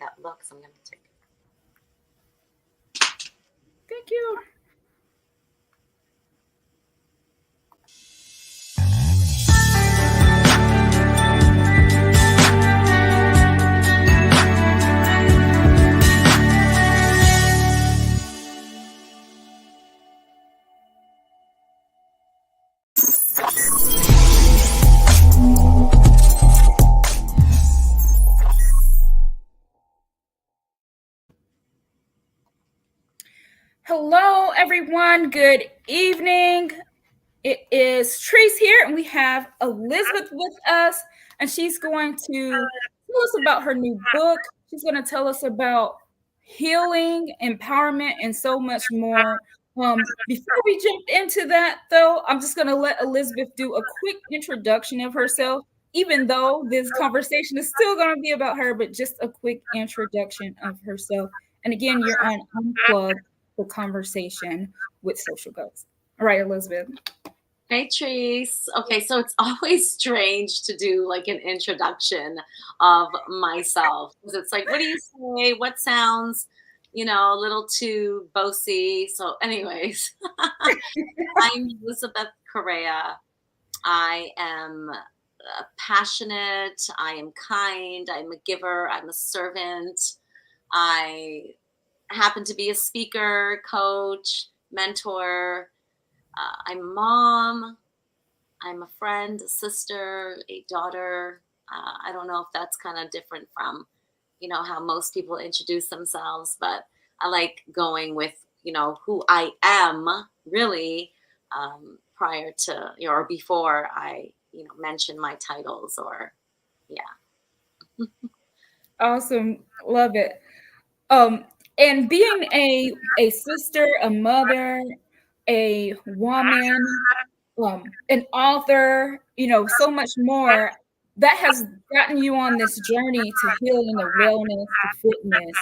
that look, so I'm going to take it. Thank you. Hello, everyone. Good evening. It is Trace here, and we have Elizabeth with us, and she's going to tell us about her new book. She's going to tell us about healing, empowerment, and so much more. Before we jump into that, though, I'm just going to let Elizabeth do a quick introduction of herself, even though this conversation is still going to be about her, but just a quick introduction of herself. And again, you're on Unplugged, the conversation with social ghosts. All right, Elizabeth. Hey, Trace. Okay, so it's always strange to do like an introduction of myself because it's like, what do you say? What sounds, a little too bossy? So, anyways, I'm Elizabeth Correa. I am passionate. I am kind. I'm a giver. I'm a servant. I happen to be a speaker, coach, mentor. I'm a mom. I'm a friend, a sister, a daughter. I don't know if that's kind of different from, how most people introduce themselves, but I like going with, who I am really prior to, or before I, mention my titles or, yeah. Awesome. Love it. And being a sister, a mother, a woman, an author, so much more that has gotten you on this journey to healing, to wellness, to fitness.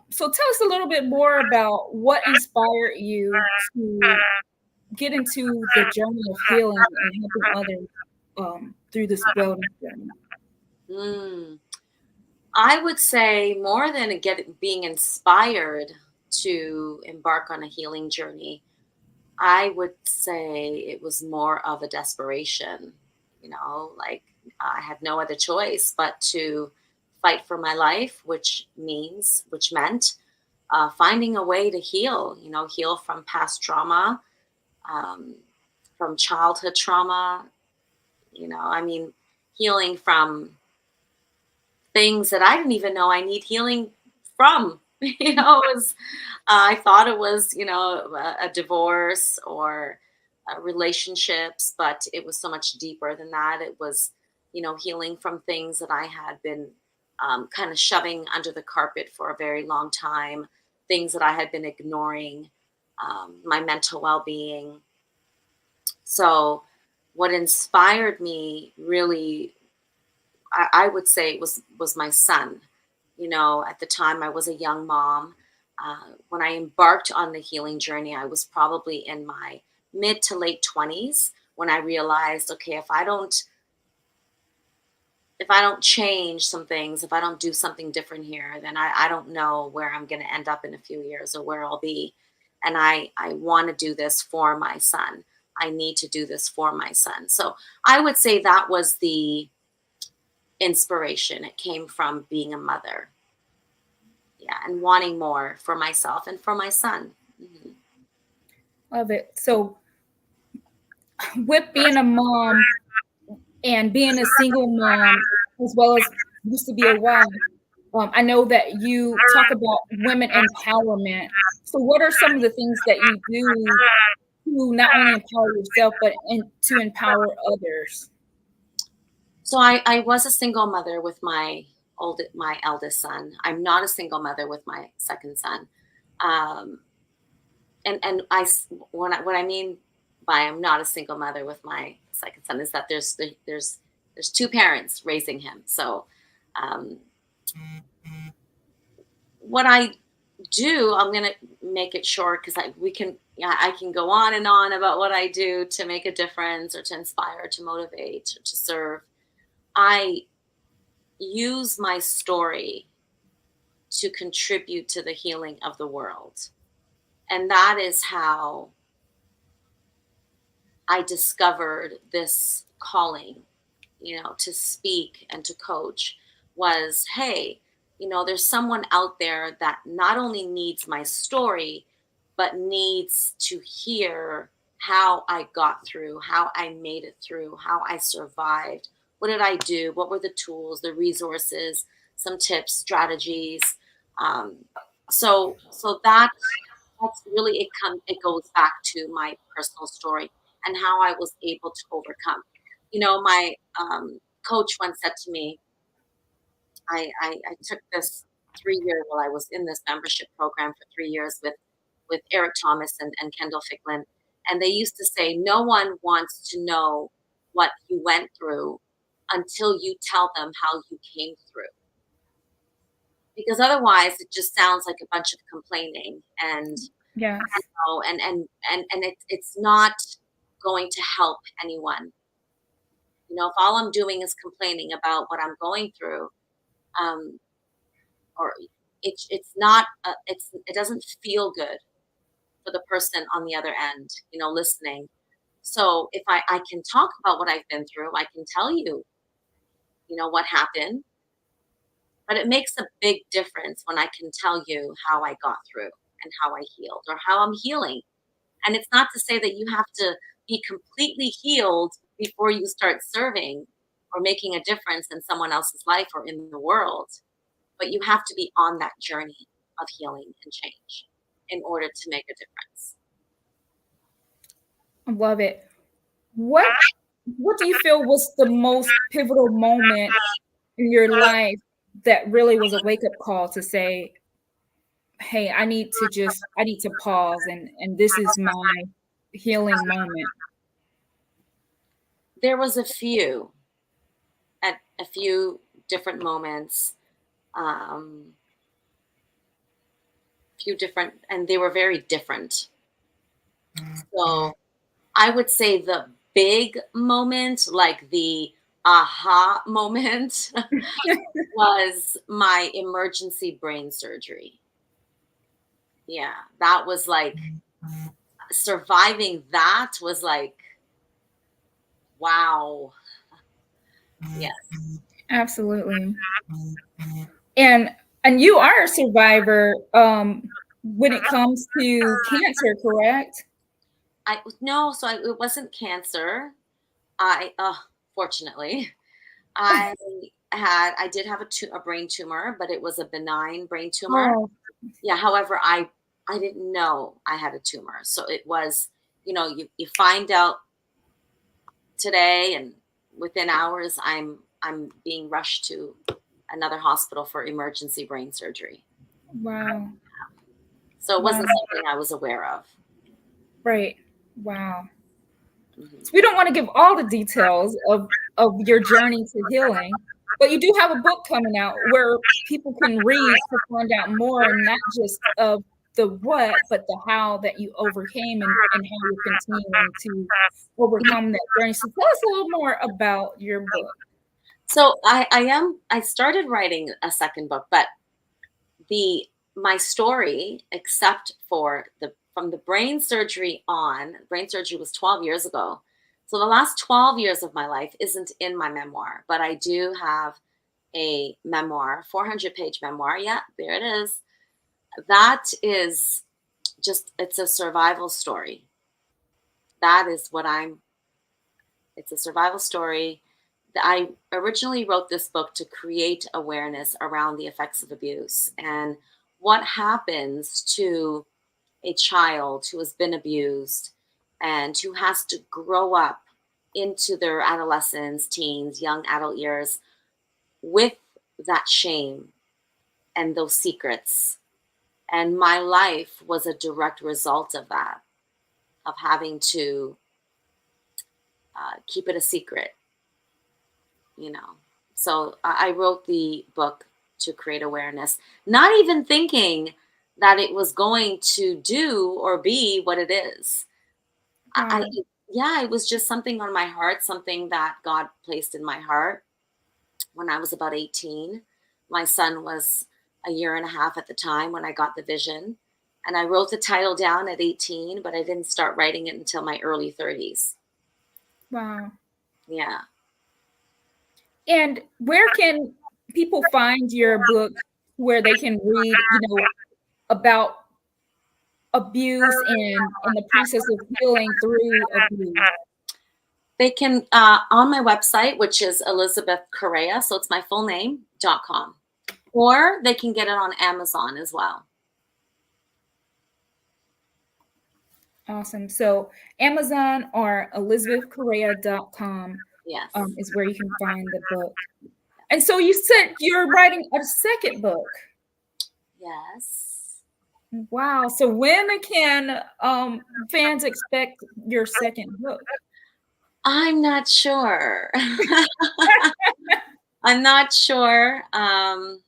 So tell us a little bit more about what inspired you to get into the journey of healing and helping others through this wellness journey. Mm. I would say more than being inspired to embark on a healing journey, I would say it was more of a desperation. Like I had no other choice but to fight for my life, which meant finding a way to heal. Heal from past trauma, um, from childhood trauma. I mean, healing from things that I didn't even know I need healing from. It was, I thought it was, a divorce or relationships, but it was so much deeper than that. It was, healing from things that I had been kind of shoving under the carpet for a very long time, things that I had been ignoring, my mental well being. So, what inspired me really, I would say, was my son. At the time I was a young mom. When I embarked on the healing journey, I was probably in my mid to late 20s when I realized, okay, if I don't change some things, if I don't do something different here, then I don't know where I'm going to end up in a few years or where I'll be. And I want to do this for my son. I need to do this for my son. So I would say that was the inspiration. It came from being a mother. Yeah, and wanting more for myself and for my son. Mhm. Love it. So with being a mom and being a single mom, as well as used to be a wife, I know that you talk about women empowerment. So, what are some of the things that you do to not only empower yourself, but to empower others? So I was a single mother with my eldest son. I'm not a single mother with my second son. Um, and what I mean by I'm not a single mother with my second son is that there's two parents raising him. So um, what I do, I'm gonna make it short because I can go on and on about what I do to make a difference or to inspire, to motivate, or to serve. I use my story to contribute to the healing of the world. And that is how I discovered this calling, to speak and to coach was, hey, there's someone out there that not only needs my story, but needs to hear how I got through, how I made it through, how I survived. What did I do? What were the tools, the resources, some tips, strategies? Um, so that's really it goes back to my personal story and how I was able to overcome. My coach once said to me, I took this 3 year while I was in this membership program for 3 years with Eric Thomas and Kendall Ficklin. And they used to say, no one wants to know what you went through until you tell them how you came through. Because otherwise it just sounds like a bunch of complaining and Yes. it's not going to help anyone. If all I'm doing is complaining about what I'm going through, um, or it's not, it doesn't feel good for the person on the other end, listening. So if I can talk about what I've been through, I can tell you, what happened, but it makes a big difference when I can tell you how I got through and how I healed or how I'm healing. And it's not to say that you have to be completely healed before you start serving or making a difference in someone else's life or in the world, but you have to be on that journey of healing and change in order to make a difference. I love it. What what do you feel was the most pivotal moment in your life that really was a wake-up call to say, "Hey, I need to pause and this is my healing moment." There was at a few different moments, um, few different, and they were very different. So I would say the big moment, like the aha moment, was my emergency brain surgery. Yeah, that was like surviving that was like, wow. Yeah. Absolutely. And and you are a survivor, when it comes to cancer, correct? I no, so it wasn't cancer. Fortunately, I I did have a brain tumor, but it was a benign brain tumor. Oh, Yeah, however, I didn't know I had a tumor. So it was, you find out today and within hours I'm being rushed to another hospital for emergency brain surgery. wow. So it Wow. wasn't something I was aware of. Right. Wow. Mhm. So we don't want to give all the details of your journey to healing, but you do have a book coming out where people can read to find out more, and not just of the what, but the how that you overcame and how you're continuing to overcome that journey. So tell us a little more about your book. So I started writing a second book, but the my story, except for the from the brain surgery was 12 years ago. So the last 12 years of my life isn't in my memoir, but I do have a memoir, 400-page memoir. Yeah, there it is. That is it's a survival story. That is what it's a survival story. I originally wrote this book to create awareness around the effects of abuse and what happens to a child who has been abused and who has to grow up into their adolescence, teens, young adult years with that shame and those secrets. And my life was a direct result of that, of having to keep it a secret, you know. So I wrote the book to create awareness, not even thinking that it was going to do or be what it is. I Wow. yeah, it was just something on my heart, something that God placed in my heart when I was about 18. My son was a year and a half at the time when I got the vision. And I wrote the title down at 18, but I didn't start writing it until my early 30s. Wow. Yeah. And where can people find your book where they can read, about abuse and the process of healing through abuse? They can, on my website, which is Elizabeth Corriea, so it's my full name.com, or they can get it on Amazon as well. Awesome. So Amazon or elizabethcorrea.com Yes. is where you can find the book. And so you said you're writing a second book. Yes. Wow. So when can fans expect your second book? I'm not sure. I'm not sure. I'm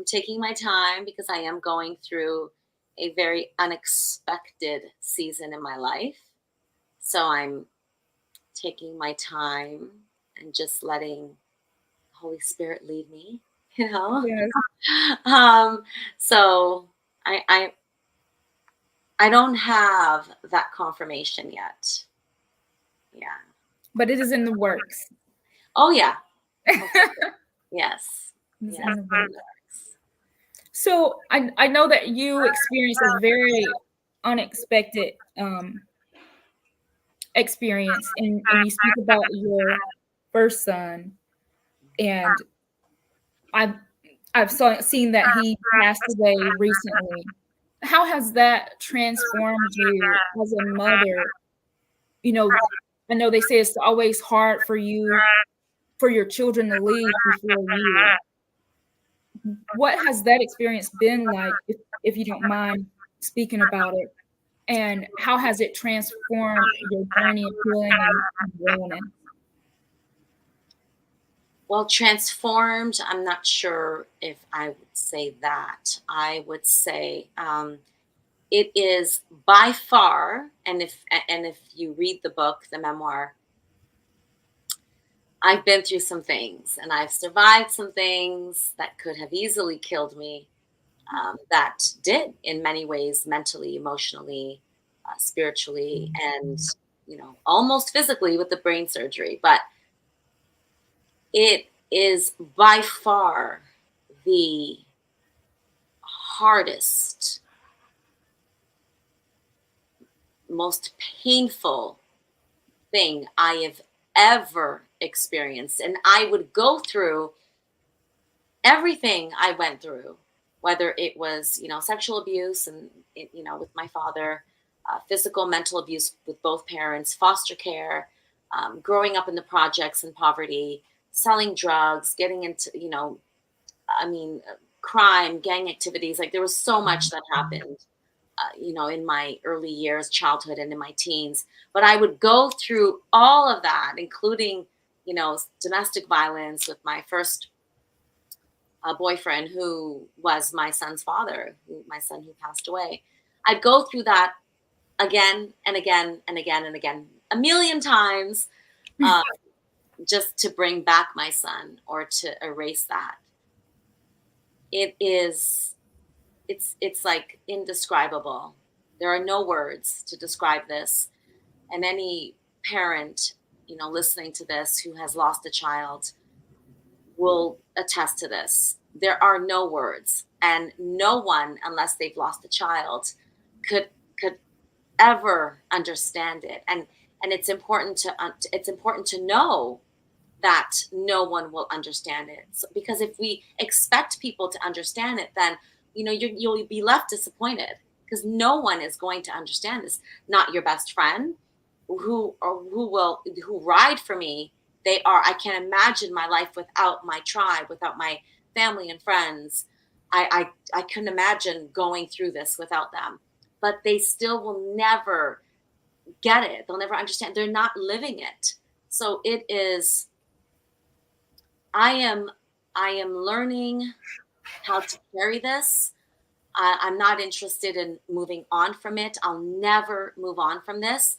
taking my time because I am going through a very unexpected season in my life. So I'm taking my time and just letting Holy Spirit lead me, you know? Yes. Um, so I don't have that confirmation yet. Yeah. But it is in the works. Oh yeah. Yes. It's Yes. in the works. So I know that you experienced a very unexpected experience, and you speak about your first son, and I've seen that he passed away recently. How has that transformed you as a mother? You know, I know they say it's always hard for your children to leave before you. What has that experience been like, if you don't mind speaking about it? And how has it transformed your journey of healing and wellness? Well, transformed, I'm not sure if I would say that. I would say it is by far, and if you read the book, the memoir, I've been through some things and I've survived some things that could have easily killed me. That did, in many ways, mentally, emotionally, spiritually, and almost physically with the brain surgery. But it is by far the hardest, most painful thing I have ever experienced. And I would go through everything I went through, whether it was, sexual abuse and, with my father, physical, mental abuse with both parents, foster care, growing up in the projects and poverty, selling drugs, getting into, I mean, crime, gang activities. Like there was so much that happened, in my early years, childhood, and in my teens. But I would go through all of that, including, domestic violence with my first boyfriend, who was my son's father, my son who passed away. I'd go through that again and again and again and again, a million times, uh, just to bring back my son or to erase that. It's like indescribable. There are no words to describe this. And any parent, listening to this who has lost a child will attest to this. There are no words, and no one, unless they've lost a child, could ever understand it. And it's important to know that no one will understand it. So, because if we expect people to understand it, then you'll be left disappointed because no one is going to understand this. Not your best friend, who ride for me. They are. I can't imagine my life without my tribe, without my family and friends. I couldn't imagine going through this without them. But they still will never get it. They'll never understand. They're not living it. So it is. I am learning how to carry this. I'm not interested in moving on from it. I'll never move on from this.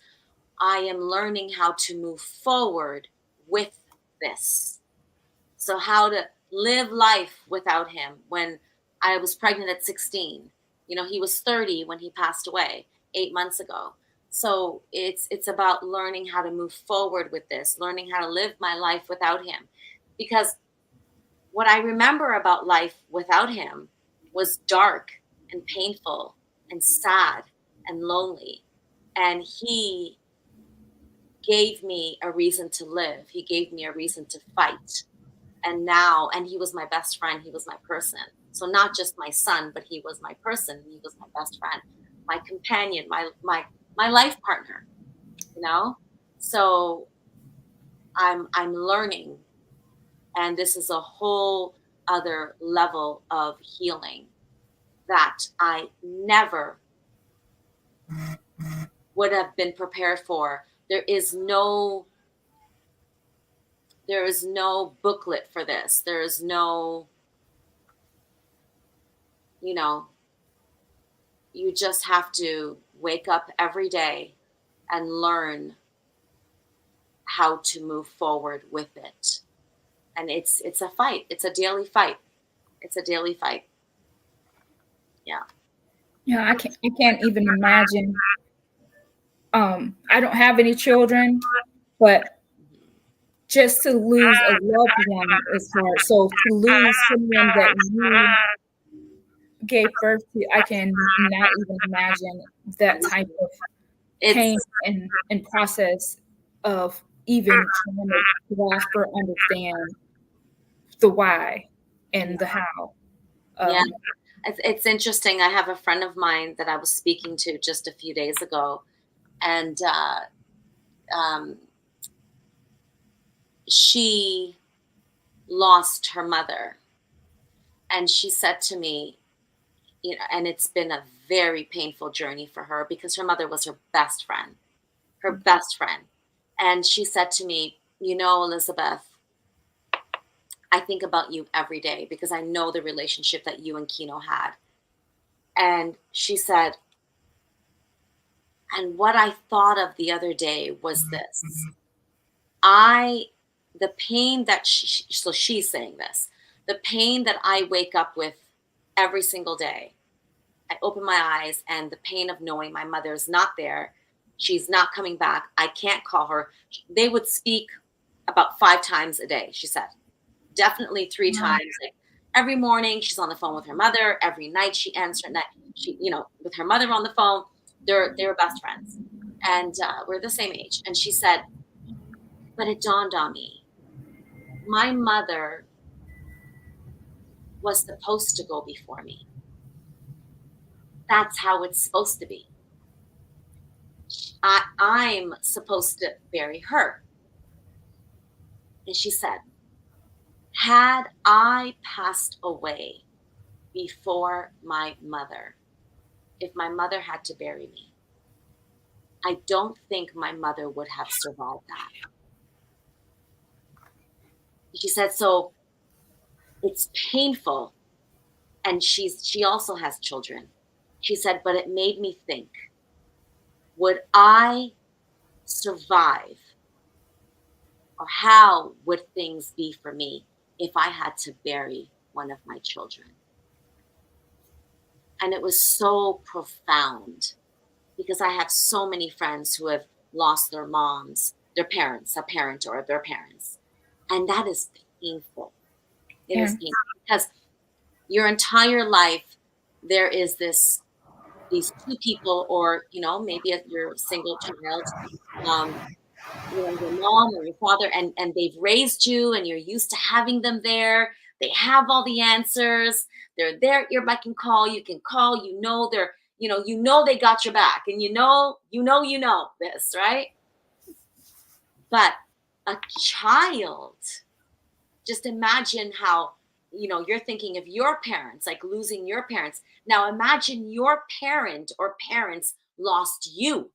I am learning how to move forward with this. So how to live life without him when I was pregnant at 16. He was 30 when he passed away 8 months ago. So it's about learning how to move forward with this, learning how to live my life without him. Because what I remember about life without him was dark and painful and sad and lonely. And he gave me a reason to live. He gave me a reason to fight. And he was my best friend. He was my person. So not just my son, but he was my person. He was my best friend, my companion, my life partner, you know? So I'm learning, and this is a whole other level of healing that I never would have been prepared for. There is no booklet for this. There is no, you know, you just have to wake up every day and learn how to move forward with it. And it's a fight. It's a daily fight. It's a daily fight. Yeah. Yeah, I can't even imagine. I don't have any children, but just to lose a loved one is hard. So to lose someone that you gave birth to, I can not even imagine that type of It's pain and process of even trying to grasp or understand the why and the how. yeah. Um, It's interesting. I have a friend of mine that I was speaking to just a few days ago, and um, she lost her mother, and she said to me, and it's been a very painful journey for her because her mother was her best friend. And she said to me, Elizabeth, I think about you every day because I know the relationship that you and Kino had. And she said, and what I thought of the other day was this. The pain that so she's saying this, the pain that I wake up with every single day, I open my eyes and the pain of knowing my mother is not there. She's not coming back. I can't call her. They would speak about 5 times a day, she said. Definitely 3 times. Like every morning she's on the phone with her mother. Every night she answers at night. With her mother on the phone. They're best friends. And we're the same age. And she said, but it dawned on me. My mother was supposed to go before me. That's how it's supposed to be. I'm supposed to bury her. And she said, had I passed away before my mother, if my mother had to bury me, I don't think my mother would have survived that. She said, so it's painful. And she also has children. She said, but it made me think, would I survive, or how would things be for me if I had to bury one of my children? And it was so profound because I have so many friends who have lost their moms, their parents, a parent or their parents. And that is painful. It yeah, is painful because your entire life, there is these two people, or, maybe if you're a single child, um, your mom or your father, and they've raised you and you're used to having them there. They have all the answers. They're there at your beck and call. You can call, they got your back, and this, right? But a child, just imagine how, you're thinking of your parents, like losing your parents. Now imagine your parent or parents lost you.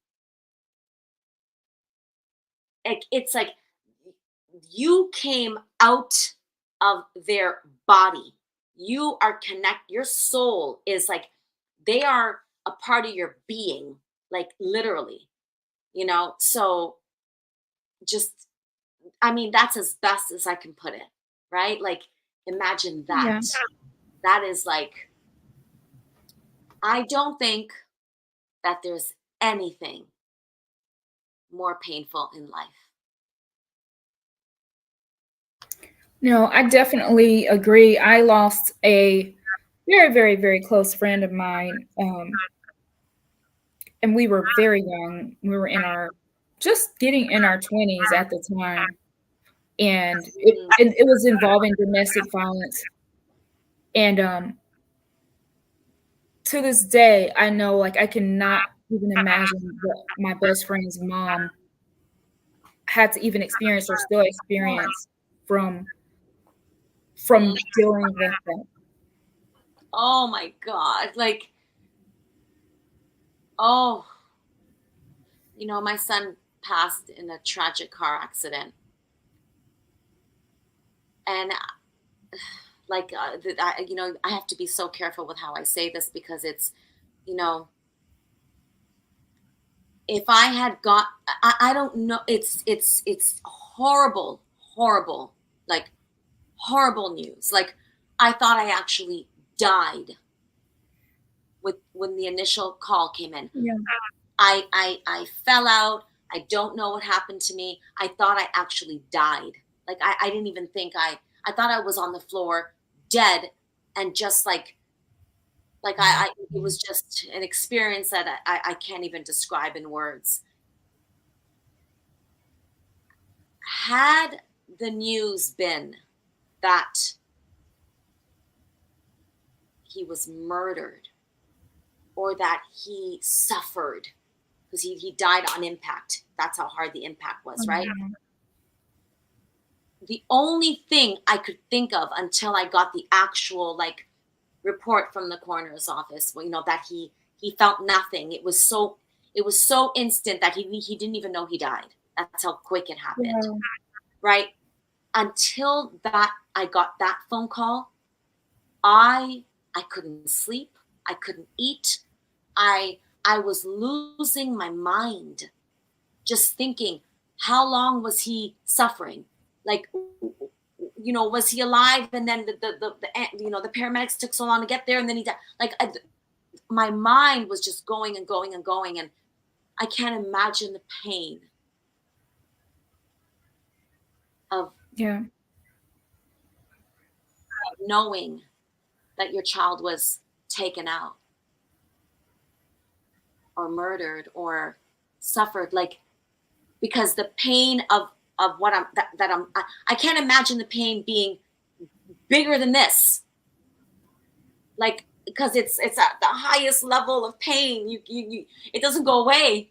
It's like you came out of their body. You are your soul is like, they are a part of your being, like literally, so just, I mean, that's as best as I can put it, right? Like, imagine that. yeah. That is like, I don't think that there's anything more painful in life. No, I definitely agree. I lost a very, very, very close friend of mine, and we were very young. We were in our just getting in our 20s at the time, and Mm, it was involving domestic violence. And to this day, I know like I cannot even imagine what my best friend's mom had to even experience or still experience from mm. dealing with that. Oh my God. Like, oh, my son passed in a tragic car accident. And like, I have to be so careful with how I say this because it's, you know, if I had got, I don't know, it's horrible, horrible, like horrible news. Like, I thought I actually died with when the initial call came in. Yeah. I fell out. I don't know what happened to me. I thought I actually died. Like, I didn't even think I thought I was on the floor dead, and just like it was just an experience that I can't even describe in words. Had the news been that he was murdered or that he suffered, because he died on impact. That's how hard the impact was, right? Mhm. The only thing I could think of until I got the actual like report from the coroner's office, well, that he felt nothing. It was so instant that he didn't even know he died. That's how quick it happened, Yeah. right? Until that I got that phone call, I couldn't sleep, I couldn't eat. I was losing my mind, just thinking, how long was he suffering? Like, was he alive? And then the paramedics took so long to get there, and then he died. Like, my mind was just going and going and going, and I can't imagine the pain of Yeah. knowing that your child was taken out or murdered or suffered. Like, because the pain of what I can't imagine the pain being bigger than this. Like, because it's at the highest level of pain. It doesn't go away.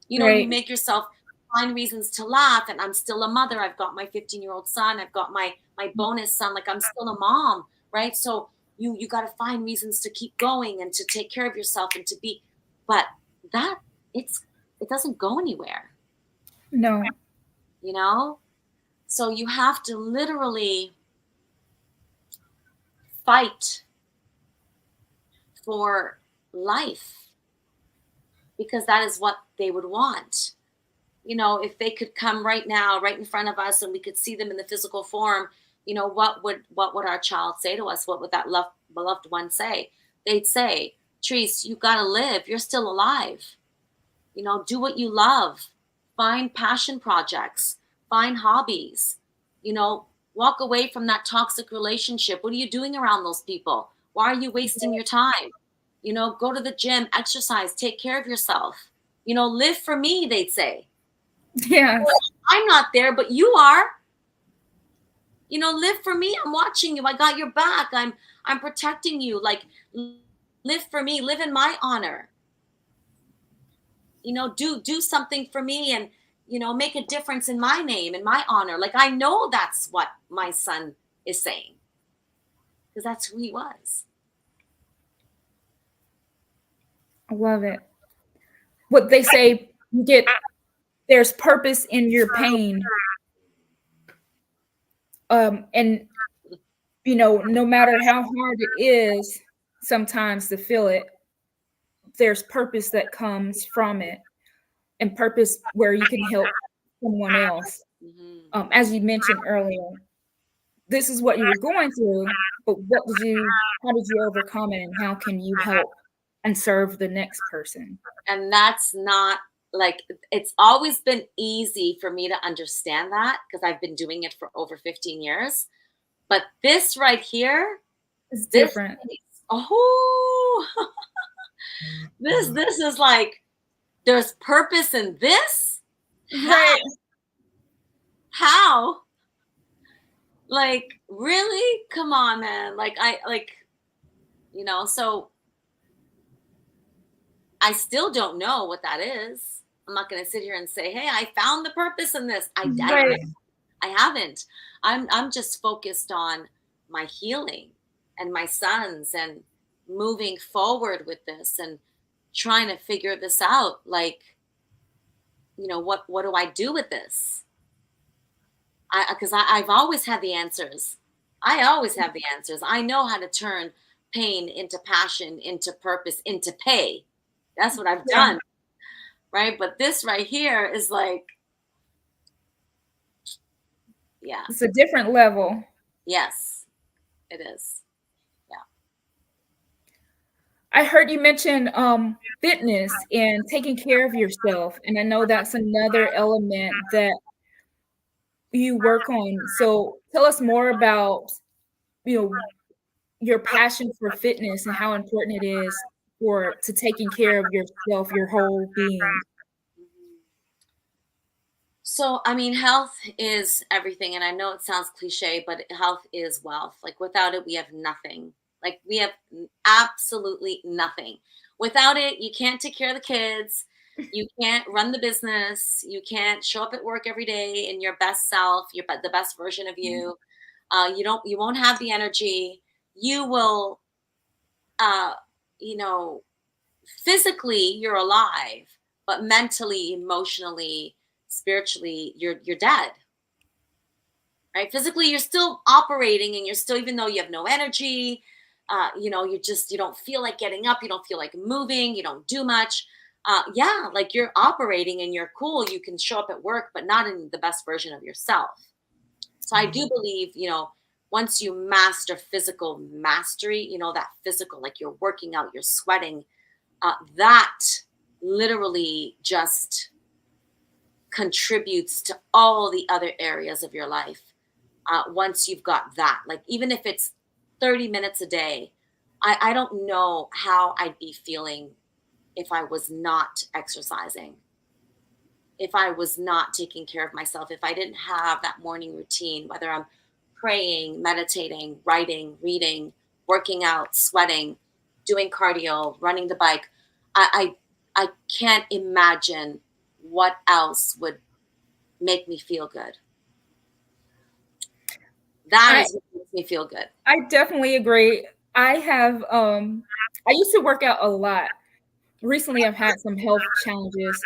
You Right. make yourself find reasons to laugh, and I'm still a mother. I've got my 15-year-old son. I've got my bonus son. Like, I'm still a mom, right? So you got to find reasons to keep going and to take care of yourself and to be. But that it doesn't go anywhere, No. you know. So you have to literally fight for life, because that is what they would want. If they could come right now, right in front of us, and we could see them in the physical form, what would our child say to us? What would that beloved one say? They'd say, Treese, you got to live. You're still alive. Do what you love. Find passion projects. Find hobbies. You know, walk away from that toxic relationship. What are you doing around those people? Why are you wasting your time? Go to the gym, exercise, take care of yourself. Live for me, they'd say. Yes. I'm not there, but you are. Live for me. I'm watching you. I got your back. I'm protecting you. Like, live for me. Live in my honor. Do something for me, and make a difference in my name, in my honor. Like, I know that's what my son is saying, because that's who he was. I love it. What they say, there's purpose in your pain. And no matter how hard it is sometimes to feel it, there's purpose that comes from it, and purpose where you can help someone else. Hmm. As you mentioned earlier, this is what you were going through, but how did you overcome it, and how can you help and serve the next person. And that's not like, it's always been easy for me to understand that because I've been doing it for over 15 years. But this right here, It's this different. is, oh, this is like, there's purpose in this? How? Right. How? Like, really? Come on, man. Like, so I still don't know what that is. I'm not going to sit here and say, "Hey, I found the purpose in this." Right. I haven't. I'm just focused on my healing and my sons and moving forward with this and trying to figure this out. Like, what do I do with this? I've always had the answers. I always have the answers. I know how to turn pain into passion, into purpose, into pay. That's what I've Yeah. done, right? But this right here is like, yeah, It's a different level. yes, it is. I heard you mention fitness and taking care of yourself, and I know that's another element that you work on. So tell us more about, you know, your passion for fitness and how important it is for to taking care of yourself, your whole being. Mhm. So, I mean, health is everything. And I know it sounds cliche, but health is wealth. Like, without it, we have nothing. Like, we have absolutely nothing. Without it, you can't take care of the kids. You can't run the business. You can't show up at work every day in your best self, the best version of you. You won't have the energy. You will, uh, you know, physically you're alive, but mentally, emotionally, spiritually, you're dead. Right? Physically, you're still operating, and you're still, even though you have no energy, you don't feel like getting up, you don't feel like moving, you don't do much. Yeah, like, you're operating and you're cool. You can show up at work, but not in the best version of yourself. So I do believe, once you master physical mastery, that physical, like, you're working out, you're sweating, that literally just contributes to all the other areas of your life. Once you've got that, like, even if it's 30 minutes a day, I don't know how I'd be feeling if I was not exercising, if I was not taking care of myself, if I didn't have that morning routine, whether I'm praying, meditating, writing, reading, working out, sweating, doing cardio, running the bike. I can't imagine what else would make me feel good. That I is what makes me feel good. I definitely agree. I have I used to work out a lot. Recently I've had some health challenges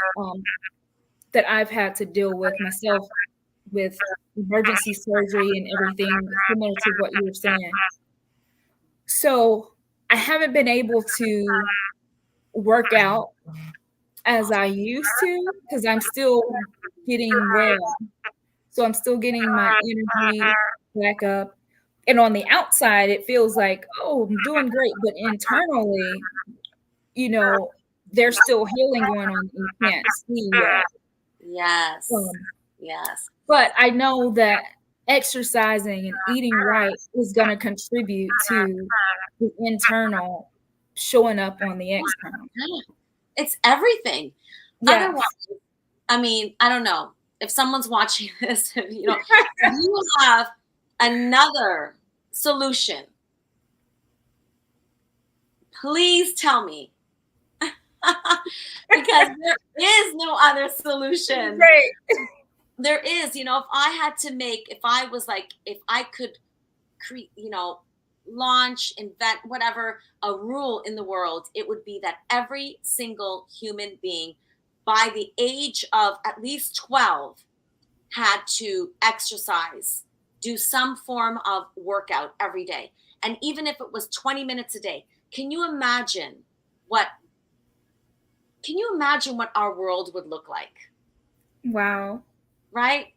that I've had to deal with myself, with emergency surgery and everything similar to what you were saying. So I haven't been able to work out as I used to because I'm still getting well. So I'm still getting my energy back up. And on the outside, it feels like, oh, I'm doing great. But internally, you know, there's still healing going on that you can't see yet. Yes. Um, Yes. but I know that exercising and eating right is going to contribute to the internal showing up on the external. It's everything. Otherwise, Yes. I mean, I don't know. If someone's watching this, if you have another solution, please tell me. Because there is no other solution. Right. There is, if I was like, if I could create, launch, invent, whatever, a rule in the world, it would be that every single human being by the age of at least 12 had to exercise, do some form of workout every day. And even if it was 20 minutes a day, what can you imagine what our world would look like? Wow. Right?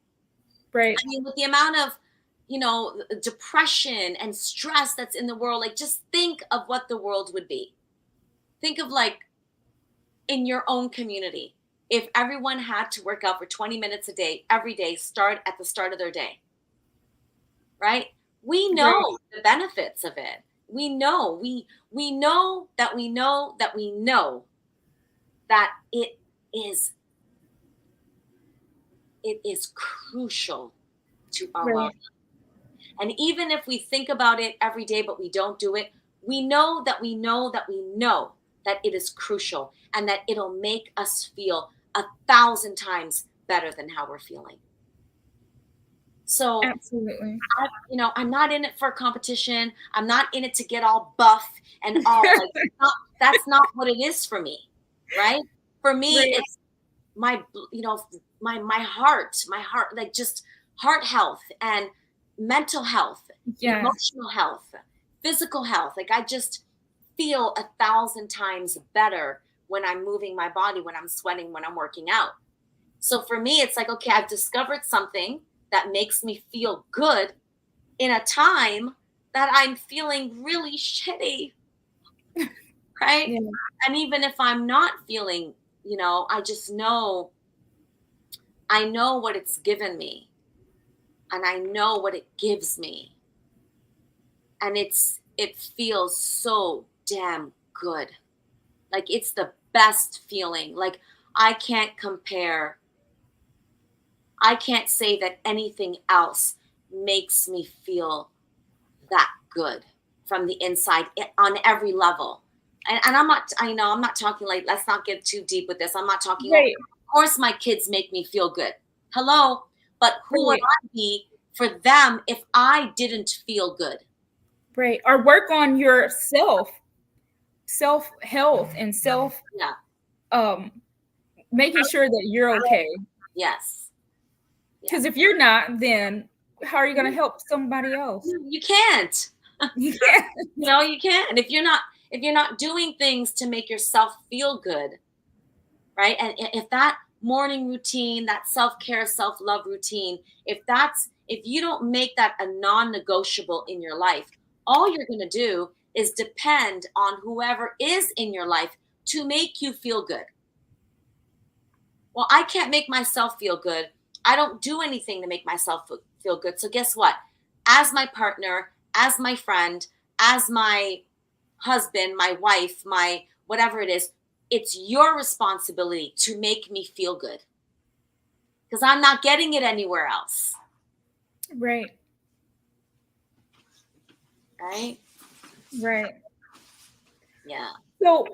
Right. I mean, with the amount of, depression and stress that's in the world, like, just think of what the world would be. think of like in your own community. If everyone had to work out for 20 minutes a day, every day, start at the start of their day, right? We Right. know the benefits of it. We know that we know that we know that is it is crucial to our well. Right. And even if we think about it every day but we don't do it, we know that we know that we know that it is crucial and that it'll make us feel 1,000 times better than how we're feeling. So Absolutely. I'm not in it for competition. I'm not in it to get all buff and all like that's not what it is for me, right? For me, Right. it's my my heart, like just heart health and mental health, Yes. emotional health, physical health. Like I just feel 1,000 times better when I'm moving my body, when I'm sweating, when I'm working out. So for me, it's like, okay, I've discovered something that makes me feel good in a time that I'm feeling really shitty, right? Yeah. And even if I'm not feeling, I just know, I know what it's given me and I know what it gives me. And it feels so damn good. Like it's the best feeling. Like I can't compare. I can't say that anything else makes me feel that good from the inside on every level. And I'm not talking like, let's not get too deep with this. I'm not talking, oh, Right. of course my kids make me feel good. Hello. But who would Right. I be for them if I didn't feel good? Right. Or work on yourself, self health, and self Yeah. um making sure that you're okay. Yes. Yeah. Because if you're not, then how are you going to help somebody else? You can't. You can't. You can't. If you're not doing things to make yourself feel good, right? And if that morning routine, that self-care, self-love routine, if you don't make that a non-negotiable in your life, all you're going to do is depend on whoever is in your life to make you feel good. Well, I can't make myself feel good. I don't do anything to make myself feel good. So guess what? As my partner, as my friend, as my husband, my wife, my whatever it is, it's your responsibility to make me feel good because I'm not getting it anywhere else. Right. Right? Right. Yeah. So,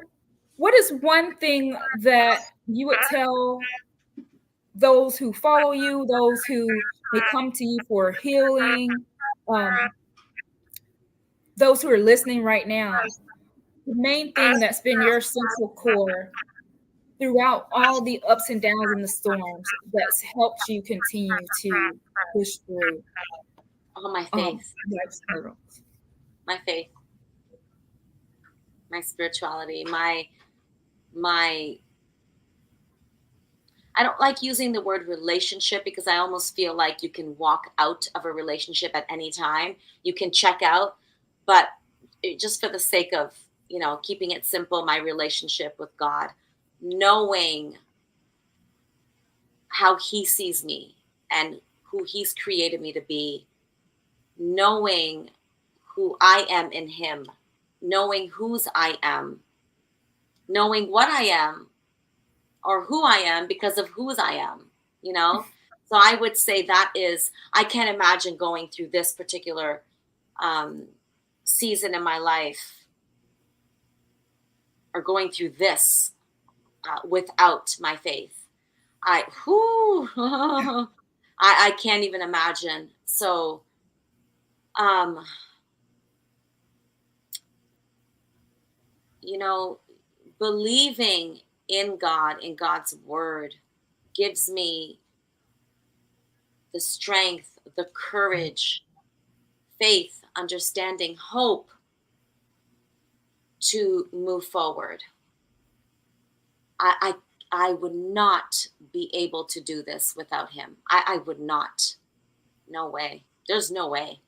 what is one thing that you would tell those who follow you, those who may come to you for healing, um, those who are listening right now? The main thing that's been your central core throughout all the ups and downs and the storms that's helped you continue to push through Oh, my faith, life's hurdles. my faith, my spirituality, my I don't like using the word relationship because I almost feel like you can walk out of a relationship at any time. You can check out, but just for the sake of, keeping it simple, my relationship with God, knowing how he sees me and who he's created me to be, knowing who I am in him, knowing whose I am, knowing what I am or who I am because of whose I am, you know? So I would say that is, I can't imagine going through this particular um, season in my life or going through this without my faith. Whew, I can't even imagine. So, um, you know, believing in God, in God's word, gives me the strength, the courage, faith, understanding, hope to move forward. I I would not be able to do this without him. I would not. No way. There's no way.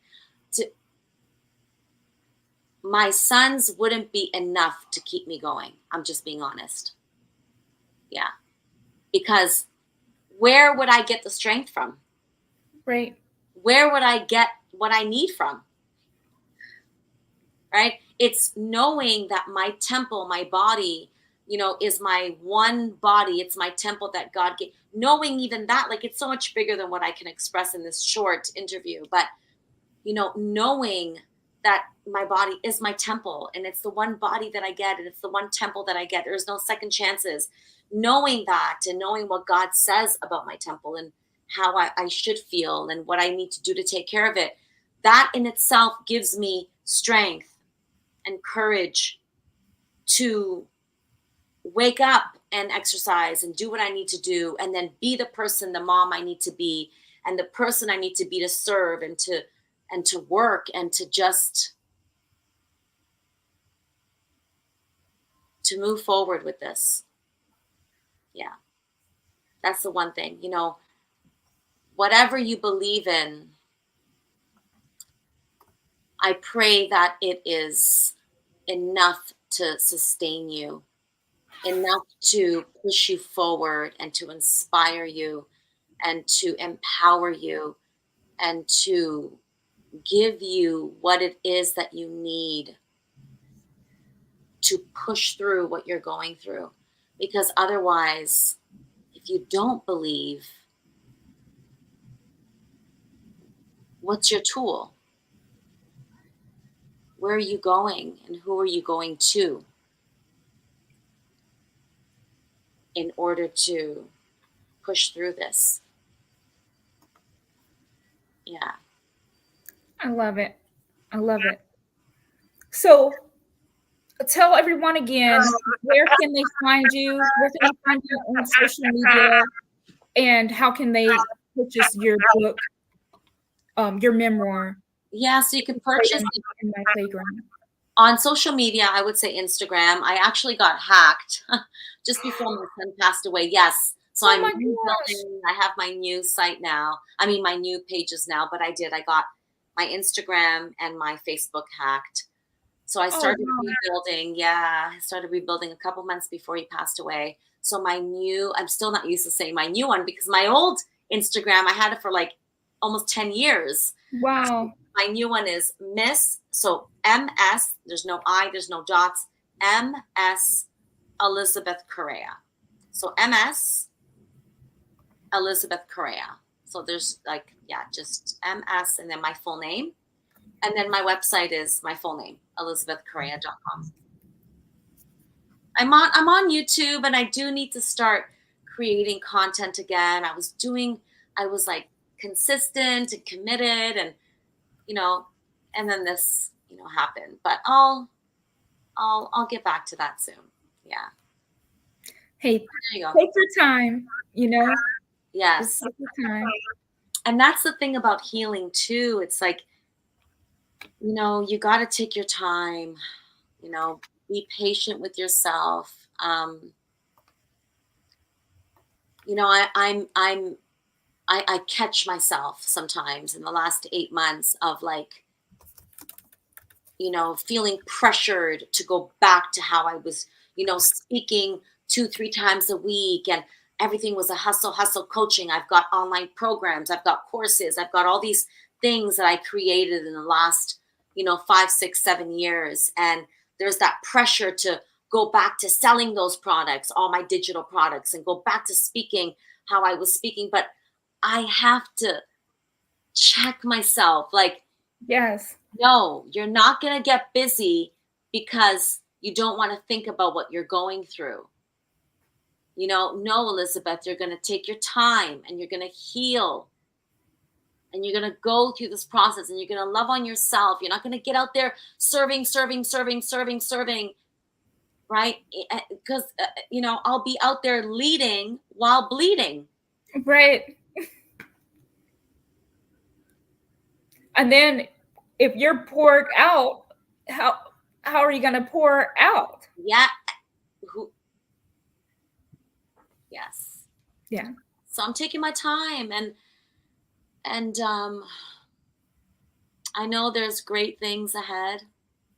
To my sons wouldn't be enough to keep me going. I'm just being honest. Yeah. Because where would I get the strength from? Right. Where would I get what I need from? Right? It's knowing that my temple, my body, is my one body. It's my temple that God gave. Knowing even that, like, it's so much bigger than what I can express in this short interview. But, knowing that my body is my temple and it's the one body that I get and it's the one temple that I get. There's no second chances. Knowing that and knowing what God says about my temple and how I should feel and what I need to do to take care of it, that in itself gives me strength and courage to wake up and exercise and do what I need to do and then be the person, the mom I need to be and the person I need to be to serve and to work and to just to move forward with this. Yeah. That's the one thing. Whatever you believe in, I pray that it is enough to sustain you, enough to push you forward and to inspire you and to empower you and to give you what it is that you need to push through what you're going through. Because otherwise, if you don't believe, what's your tool? Where are you going and who are you going to in order to push through this? Yeah. I love it. I love it. So tell everyone again, where can they find you? Where can they find you on social media? And how can they purchase your book, your memoir, Yeah, so you can purchase it in my playground? on social media. I would say Instagram. I actually got hacked just before my son passed away. Yes. So Oh I'm my gosh. rebuilding. I have my new site now. I mean, my new pages now, but I got my Instagram and my Facebook hacked. So I Oh started wow. rebuilding. Yeah, I started rebuilding a couple months before he passed away. So I'm still not used to saying my new one because my old Instagram, I had it for like almost 10 years. Wow. My new one is Miss, so MS, there's no I, there's no dots, MS Elizabeth Corriea. So MS Elizabeth Corriea. So there's like, yeah, just MS and then my full name. And then my website is my full name, elizabethcorrea.com. I'm on YouTube and I do need to start creating content again. I was like consistent and committed and you know, and then this, happened. But I'll get back to that soon. Yeah. Hey, There you go. take your time, just Yes. take your time. And that's the thing about healing too. It's like, you got to take your time, be patient with yourself. I catch myself sometimes in the last 8 months of like, feeling pressured to go back to how I was, speaking 2, 3 times a week and everything was a hustle coaching. I've got online programs, I've got courses, I've got all these things that I created in the last, 5, 6, 7 years. And there's that pressure to go back to selling those products, all my digital products, and go back to speaking how I was speaking. But I have to check myself like, Yes. no, you're not going to get busy because you don't want to think about what you're going through. No, Elizabeth, you're going to take your time and you're going to heal and you're going to go through this process and you're going to love on yourself. You're not going to get out there serving, right? Because, I'll be out there leading while bleeding. Right. And then if you're poured out, how are you going to pour out? Yeah. Yes. Yeah. So I'm taking my time and I know there's great things ahead.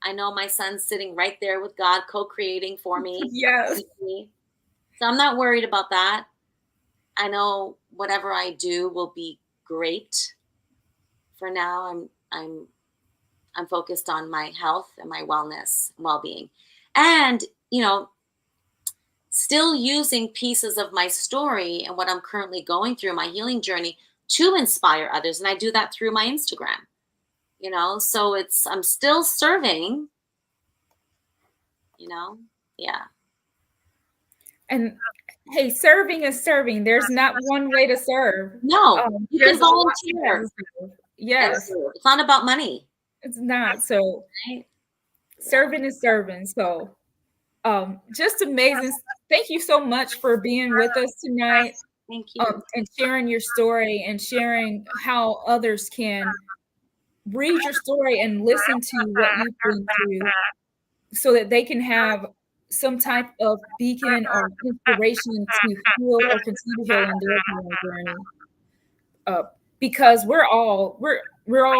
I know my son's sitting right there with God, co-creating for me. Yes. With me. So I'm not worried about that. I know whatever I do will be great. For now, I'm focused on my health and my wellness, well-being. And, you know, still using pieces of my story and what I'm currently going through, my healing journey, to inspire others. And I do that through my Instagram, so I'm still serving, you know, yeah. And hey, serving is serving. There's not one way to serve. No, you can There's a lot of ways volunteer to serve. and Yes, serve. It's not about money, it's not. So right? Yeah. serving is serving. So just amazing. Thank you so much for being with us tonight, Thank you. and sharing your story and sharing how others can read your story and listen to what you've been through so that they can have some type of beacon or inspiration to heal or continue to heal on their healing journey. Uh, because we're all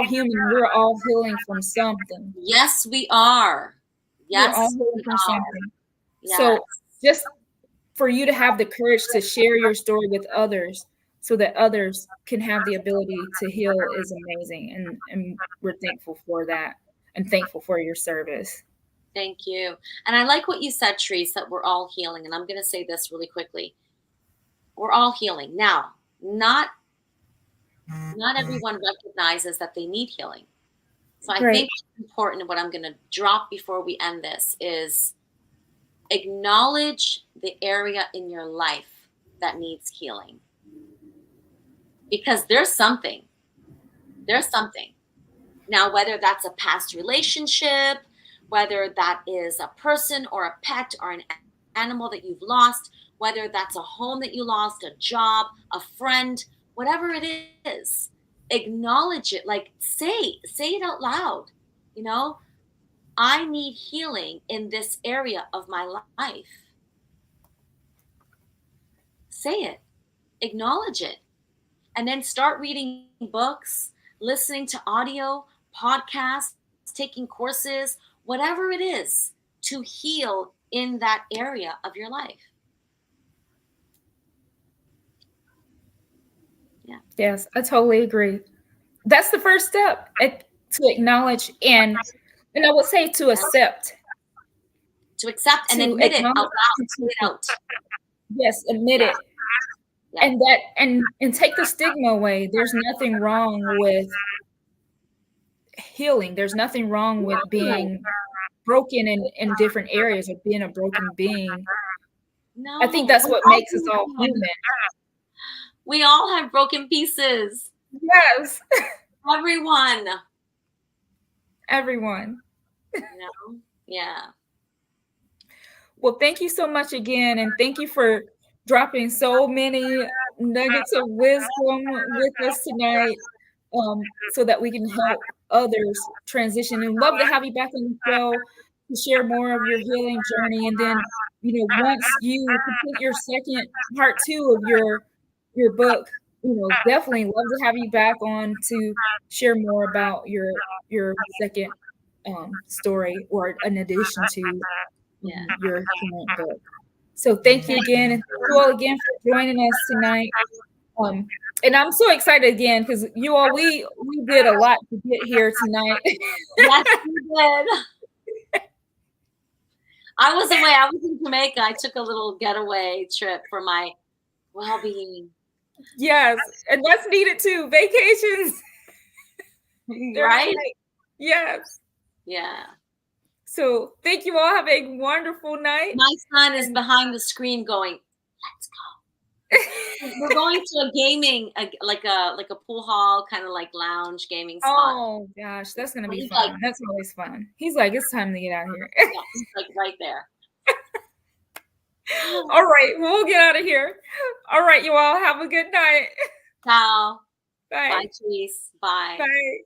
human. We're all healing from something. Yes, we are. We're all Yes, healing we from are. something. Yes. So just for you to have the courage to share your story with others so that others can have the ability to heal is amazing. And we're thankful for that and thankful for your service. Thank you. And I like what you said, Therese, that we're all healing. And I'm going to say this really quickly. We're all healing. Now, not everyone recognizes that they need healing. So I Right. think it's important. What I'm going to drop before we end this is acknowledge the area in your life that needs healing. Because there's something. There's something. Now, whether that's a past relationship, whether that is a person or a pet or an animal that you've lost, whether that's a home that you lost, a job, a friend, whatever it is, acknowledge it. Like say it out loud. I need healing in this area of my life. Say it, acknowledge it, and then start reading books, listening to audio, podcasts, taking courses, whatever it is to heal in that area of your life. Yeah. Yes, I totally agree. That's the first step to acknowledge and I would say to accept. To accept and To admit it out acknowledge loud. and Say it out. yes, admit Yeah. it. Yeah. And that and take the stigma away. There's nothing wrong with healing. There's nothing wrong with being broken in different areas or being a broken being. No. I think that's what makes us all human. We all have broken pieces. Yes. Everyone. Everyone. Yeah. Well, thank you so much again. And thank you for dropping so many nuggets of wisdom with us tonight, so that we can help others transition. And love to have you back on the show to share more of your healing journey. And then, once you complete your second part 2 of your book, definitely love to have you back on to share more about your second story, or in addition to your current book. So thank you again, and thank you all again for joining us tonight. And I'm so excited again because you all we did a lot to get here tonight. Yes, we did. I was away. I was in Jamaica. I took a little getaway trip for my well-being. Yes, and that's needed too. Vacations. Right? Yes. Yeah. So thank you all. Have a wonderful night. My son is behind the screen going, "Let's go." We're going to a gaming, like a pool hall, kind of like lounge gaming spot. Oh gosh, that's gonna be fun. That's always fun. He's like, it's time to get out of here. Yeah, he's like right there. All right, we'll get out of here. All right, you all have a good night. Ciao. Bye. Bye, Therese. Bye. Bye.